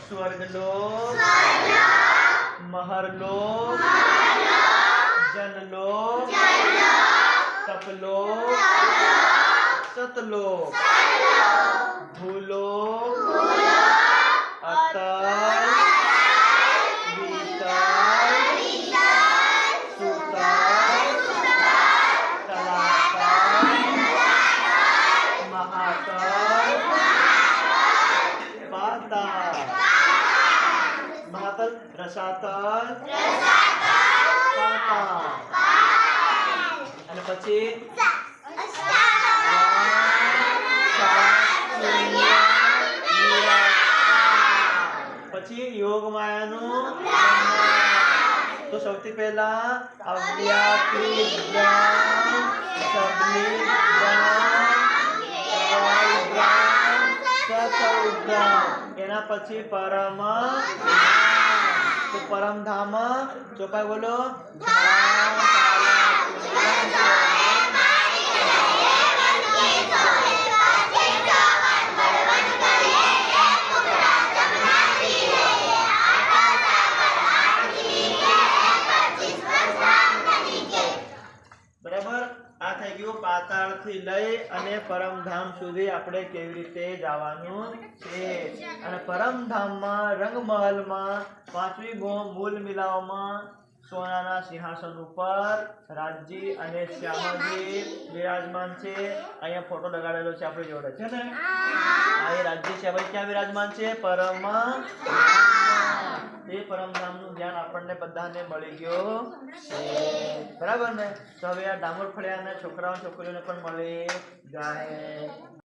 स्वर्गलोक महरलोक जनलोक तपलोक सतलोक भूलोक अतल वितल सुतल तलातल महातल पाताल महातल रसातल पाताल અને પછી પછી योग માયાનું તો સૌથી પહેલા અવ્યાકૃત બ્રહ્મ સબલિત બ્રહ્મ સતૌ એના પછી પરમ તો પરમધામ ચોપાઈ બોલો બરાબર આ થઈ ગયું પાતાળ થી લઈ અને પરમધામ સુધી આપણે કેવી રીતે જવાનું છે અને પરમધામમાં રંગમહલમાં પાંચમી મૂલ મિલાવવામાં સોનાના સિંહાસન ઉપર રાજજી અને શ્યામજી વિરાજમાન છે અહીંયા ફોટો લગાડેલો છે આપણી જોડે છે ને આ એ રાજજી શ્યામજી ક્યાં વિરાજમાન છે પરમ એ પરમધામનું જ્ઞાન આપણને બધાને મળી ગયો છે બરાબર ને તો હવે આ ડામર ફળિયાના છોકરાઓ છોકરીઓને પણ મળી જાય